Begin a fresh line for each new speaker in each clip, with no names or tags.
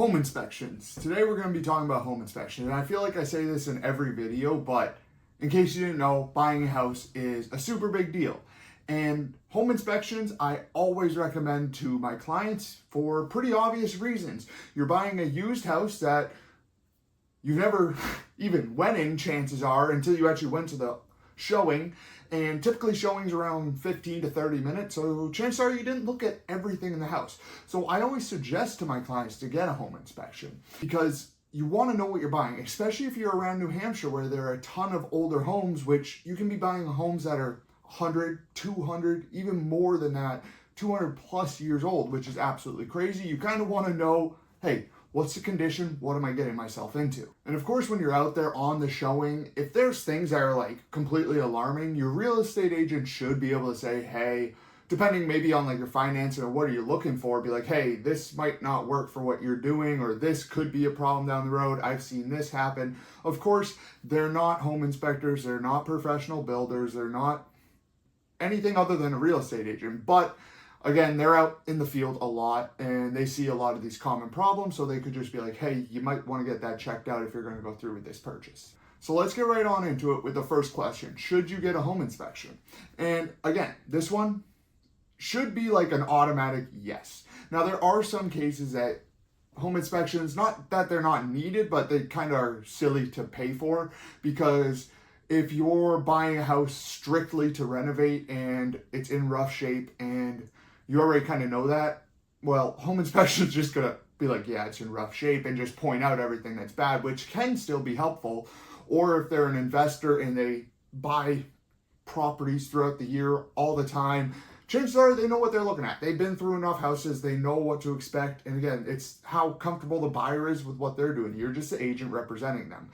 Home inspections. Today we're going to be talking about home inspection, and I feel like I say this in every video, but in case you didn't know, buying a house is a super big deal. And home inspections, I always recommend to my clients for pretty obvious reasons. You're buying a used house that you've never even went in, chances are, until you actually went to the showing, and typically showings around 15 to 30 minutes, so chances are you didn't look at everything in the house. So I always suggest to my clients to get a home inspection because you want to know what you're buying, especially if you're around New Hampshire where there are a ton of older homes, which you can be buying homes that are 100, 200, even more than that, 200 plus years old, which is absolutely crazy. You kind of want to know, hey, what's the condition? What am I getting myself into? And of course, when you're out there on the showing, if there's things that are like completely alarming, your real estate agent should be able to say, hey, depending maybe on like your financing or what are you looking for, be like, hey, this might not work for what you're doing, or this could be a problem down the road. I've seen this happen. Of course, they're not home inspectors. They're not professional builders. They're not anything other than a real estate agent. But again, they're out in the field a lot and they see a lot of these common problems, so they could just be like, hey, you might want to get that checked out if you're going to go through with this purchase. So let's get right on into it with the first question. Should you get a home inspection? And again, this one should be like an automatic yes. Now, there are some cases that home inspections, not that they're not needed, but they kind of are silly to pay for, because if you're buying a house strictly to renovate and it's in rough shape and you already kind of know that, well, home inspection is just going to be like, yeah, it's in rough shape, and just point out everything that's bad, which can still be helpful. Or if they're an investor and they buy properties throughout the year all the time, chances are they know what they're looking at. They've been through enough houses, they know what to expect. And again, it's how comfortable the buyer is with what they're doing. You're just the agent representing them.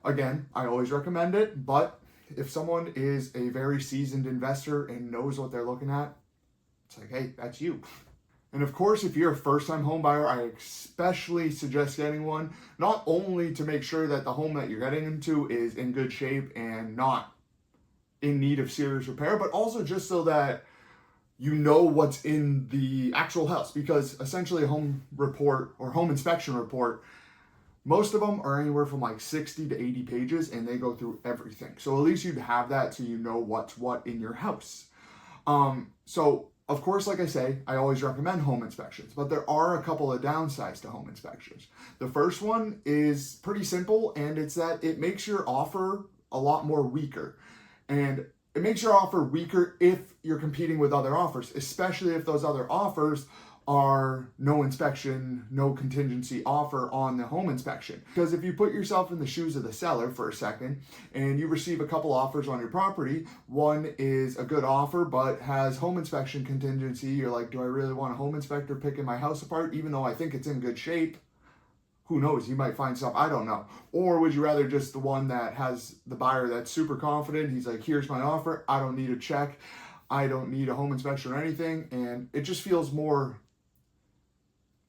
Again, I always recommend it, but if someone is a very seasoned investor and knows what they're looking at, it's like, hey, that's you. And of course, if you're a first-time home buyer, I especially suggest getting one, not only to make sure that the home that you're getting into is in good shape and not in need of serious repair, but also just so that you know what's in the actual house. Because essentially a home report or home inspection report, most of them are anywhere from like 60 to 80 pages and they go through everything. So at least you'd have that so you know what's what in your house. So of course, like I say, I always recommend home inspections, but there are a couple of downsides to home inspections. The first one is pretty simple, and it's that it makes your offer a lot more weaker. And it makes your offer weaker if you're competing with other offers, especially if those other offers are no inspection, no contingency offer on the home inspection. Because if you put yourself in the shoes of the seller for a second and you receive a couple offers on your property, one is a good offer but has home inspection contingency, you're like, do I really want a home inspector picking my house apart even though I think it's in good shape? Who knows, you might find stuff, I don't know. Or would you rather just the one that has the buyer that's super confident, he's like, here's my offer, I don't need a check, I don't need a home inspection or anything, and it just feels more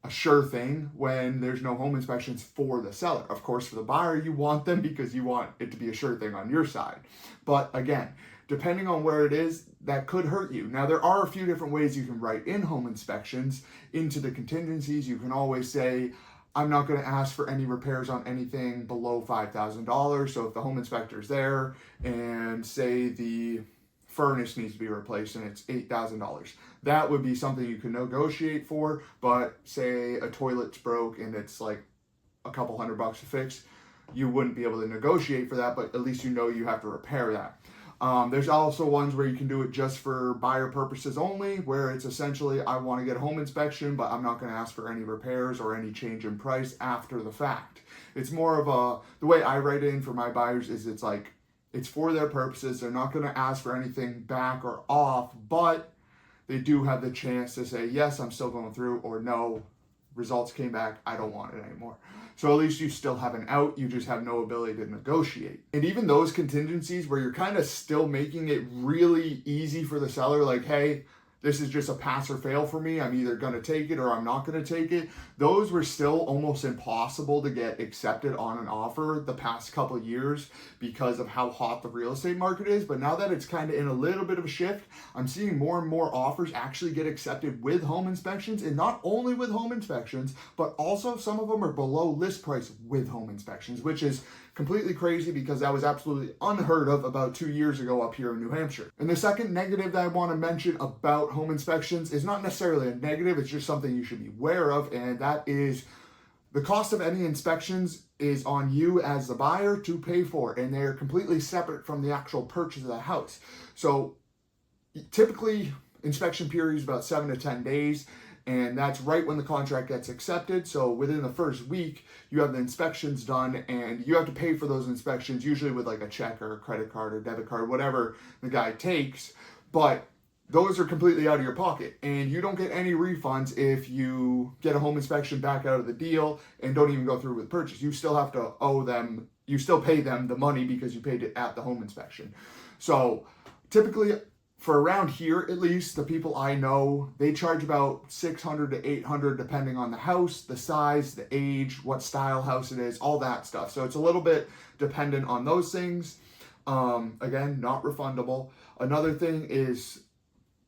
a sure thing when there's no home inspections for the seller. Of course, for the buyer, you want them because you want it to be a sure thing on your side. But again, depending on where it is, that could hurt you. Now, there are a few different ways you can write in home inspections into the contingencies. You can always say, I'm not going to ask for any repairs on anything below $5,000. So if the home inspector's there and say the furnace needs to be replaced and it's $8,000, that would be something you can negotiate for. But say a toilet's broke and it's like a couple $100 to fix, you wouldn't be able to negotiate for that, but at least you know you have to repair that. There's also ones where you can do it just for buyer purposes only, where it's essentially, I want to get a home inspection, but I'm not going to ask for any repairs or any change in price after the fact. It's more of the way I write it in for my buyers is it's like, it's for their purposes. They're not going to ask for anything back or off, but they do have the chance to say, yes, I'm still going through, or no, results came back, I don't want it anymore. So at least you still have an out, you just have no ability to negotiate. And even those contingencies where you're kind of still making it really easy for the seller, like, hey, this is just a pass or fail for me. I'm either going to take it or I'm not going to take it. Those were still almost impossible to get accepted on an offer the past couple of years because of how hot the real estate market is. But now that it's kind of in a little bit of a shift, I'm seeing more and more offers actually get accepted with home inspections, and not only with home inspections, but also some of them are below list price with home inspections, which is completely crazy because that was absolutely unheard of about 2 years ago up here in New Hampshire. And the second negative that I want to mention about home inspections is not necessarily a negative, it's just something you should be aware of, and that is the cost of any inspections is on you as the buyer to pay for, and they're completely separate from the actual purchase of the house. So typically inspection period is about 7 to 10 days. And that's right when the contract gets accepted. So within the first week, you have the inspections done and you have to pay for those inspections, usually with like a check or a credit card or debit card, whatever the guy takes. But those are completely out of your pocket, and you don't get any refunds if you get a home inspection back out of the deal and don't even go through with purchase. You still have to owe them, you still pay them the money because you paid it at the home inspection. So typically, for around here, at least, the people I know, they charge about $600 to $800 depending on the house, the size, the age, what style house it is, all that stuff. So it's a little bit dependent on those things. Again, not refundable. Another thing is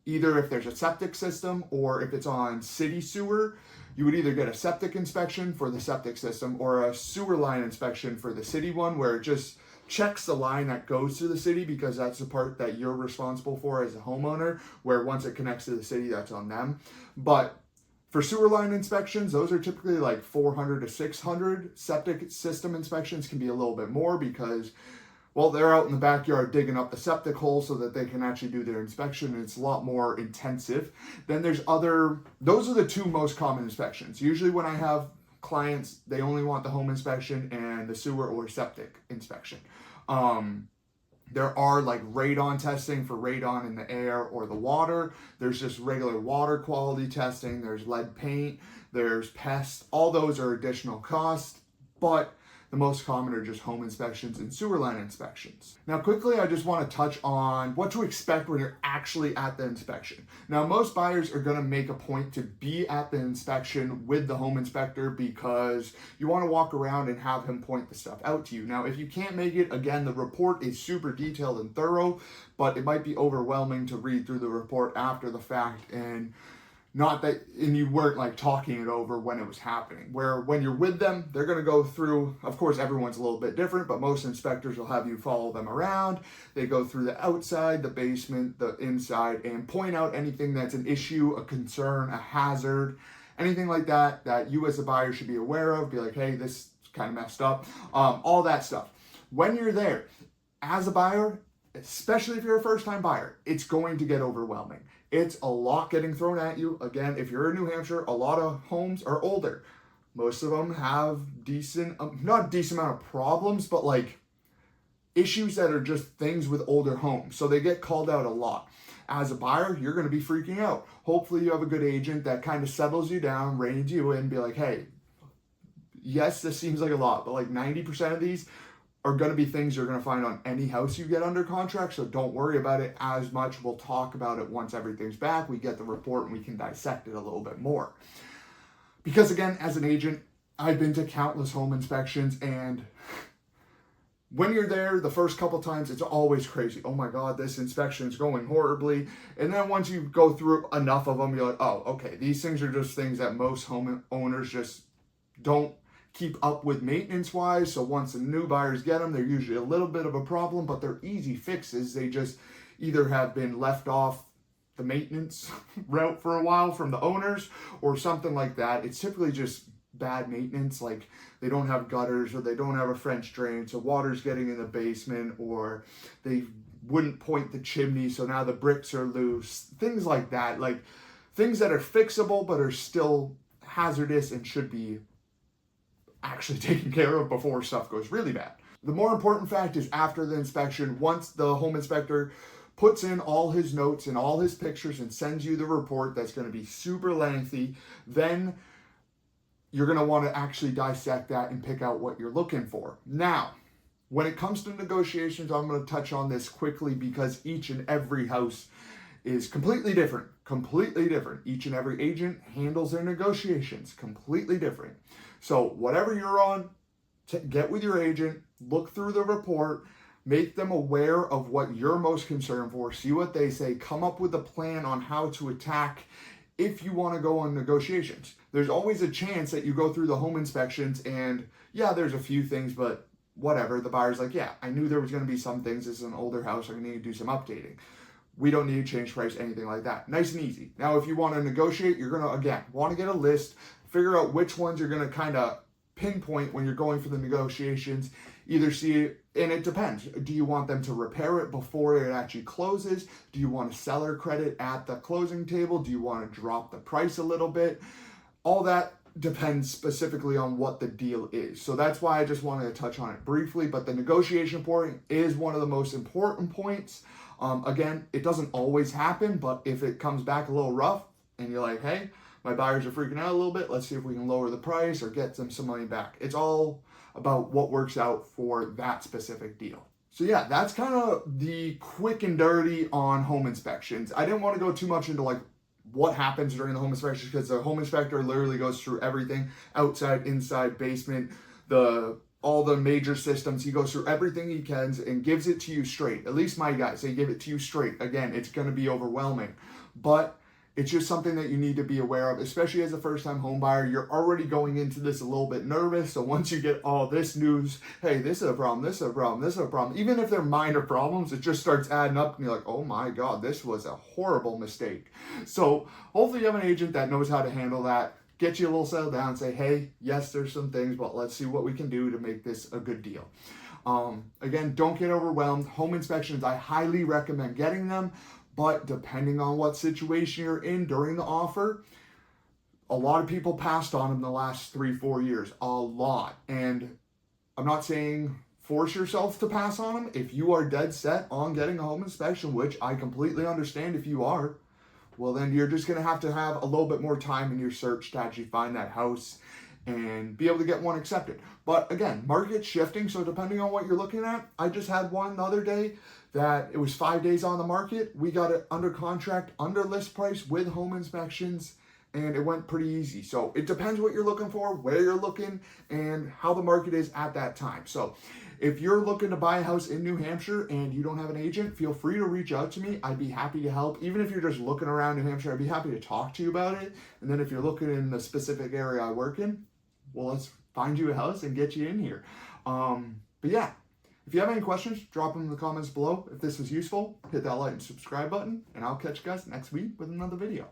either if there's a septic system or if it's on city sewer, you would either get a septic inspection for the septic system or a sewer line inspection for the city one, where it just checks the line that goes to the city, because that's the part that you're responsible for as a homeowner, where once it connects to the city, that's on them. But for sewer line inspections, those are typically like $400 to $600. Septic system inspections can be a little bit more because, well, they're out in the backyard digging up the septic hole so that they can actually do their inspection, and it's a lot more intensive. Then there's those are the two most common inspections. Usually when I have clients, they only want the home inspection and the sewer or septic inspection. There are like radon testing for radon in the air or the water. There's just regular water quality testing. There's lead paint. There's pests. All those are additional costs, but the most common are just home inspections and sewer line inspections. Now, quickly, I just want to touch on what to expect when you're actually at the inspection. Now, most buyers are going to make a point to be at the inspection with the home inspector because you want to walk around and have him point the stuff out to you. Now, if you can't make it, again, the report is super detailed and thorough, but it might be overwhelming to read through the report after the fact, and you weren't like talking it over when it was happening. Where when you're with them, they're going to go through, of course, everyone's a little bit different, but most inspectors will have you follow them around. They go through the outside, the basement, the inside, and point out anything that's an issue, a concern, a hazard, anything like that that you as a buyer should be aware of. Be like, hey, this is kind of messed up, all that stuff. When you're there as a buyer, especially if you're a first-time buyer, it's going to get overwhelming. It's a lot getting thrown at you. Again, if you're in New Hampshire, a lot of homes are older. Most of them have not a decent amount of problems, but like issues that are just things with older homes. So they get called out a lot. As a buyer, you're going to be freaking out. Hopefully you have a good agent that kind of settles you down, reins you in, be like, hey, yes, this seems like a lot, but like 90% of these are going to be things you're going to find on any house you get under contract, so don't worry about it as much. We'll talk about it once everything's back, we get the report, and we can dissect it a little bit more. Because again, as an agent, I've been to countless home inspections, and when you're there the first couple times, it's always crazy. Oh my God, this inspection is going horribly. And then once you go through enough of them, you're like, oh, okay, these things are just things that most home owners just don't keep up with maintenance wise. So once the new buyers get them, they're usually a little bit of a problem, but they're easy fixes. They just either have been left off the maintenance route for a while from the owners or something like that. It's typically just bad maintenance, like they don't have gutters or they don't have a French drain, so water's getting in the basement, or they wouldn't point the chimney, so now the bricks are loose, things like that, like things that are fixable but are still hazardous and should be actually taken care of before stuff goes really bad. The more important fact is after the inspection, once the home inspector puts in all his notes and all his pictures and sends you the report that's going to be super lengthy, then you're going to want to actually dissect that and pick out what you're looking for. Now, when it comes to negotiations, I'm going to touch on this quickly because each and every house is completely different. Completely different. Each and every agent handles their negotiations completely different. So whatever you're on, get with your agent, look through the report, make them aware of what you're most concerned for, see what they say, come up with a plan on how to attack if you want to go on negotiations. There's always a chance that you go through the home inspections and yeah, there's a few things, but whatever. The buyer's like, yeah, I knew there was going to be some things. This is an older house. I'm going to need to do some updating. We don't need to change price, anything like that. Nice and easy. Now, if you want to negotiate, you're going to, again, want to get a list, figure out which ones you're going to kind of pinpoint when you're going for the negotiations. Either see, and it depends. Do you want them to repair it before it actually closes? Do you want a seller credit at the closing table? Do you want to drop the price a little bit? All that depends specifically on what the deal is. So that's why I just wanted to touch on it briefly, but the negotiation point is one of the most important points. Again, it doesn't always happen, but if it comes back a little rough and you're like, hey, my buyers are freaking out a little bit, let's see if we can lower the price or get them some money back. It's all about what works out for that specific deal. So yeah, that's kind of the quick and dirty on home inspections. I didn't want to go too much into like what happens during the home inspection because the home inspector literally goes through everything, outside, inside, basement, all the major systems. He goes through everything he can and gives it to you straight. At least my guys, they give it to you straight. Again, it's going to be overwhelming, but it's just something that you need to be aware of, especially as a first-time home buyer. You're already going into this a little bit nervous. So once you get all this news, hey, this is a problem, this is a problem, this is a problem. Even if they're minor problems, it just starts adding up and you're like, oh my God, this was a horrible mistake. So hopefully you have an agent that knows how to handle that. Get you a little settled down and say, hey, yes, there's some things, but let's see what we can do to make this a good deal. Again, don't get overwhelmed. Home inspections, I highly recommend getting them. But depending on what situation you're in during the offer, a lot of people passed on them the last 3-4 years, a lot. And I'm not saying force yourself to pass on them. If you are dead set on getting a home inspection, which I completely understand if you are, well, then you're just going to have a little bit more time in your search to actually find that house and be able to get one accepted. But again, market's shifting, so depending on what you're looking at, I just had one the other day that it was 5 days on the market. We got it under contract, under list price with home inspections, and it went pretty easy. So it depends what you're looking for, where you're looking, and how the market is at that time. So if you're looking to buy a house in New Hampshire and you don't have an agent, feel free to reach out to me. I'd be happy to help. Even if you're just looking around New Hampshire, I'd be happy to talk to you about it. And then if you're looking in the specific area I work in, well, let's find you a house and get you in here. But yeah, if you have any questions, drop them in the comments below. If this was useful, hit that like and subscribe button, and I'll catch you guys next week with another video.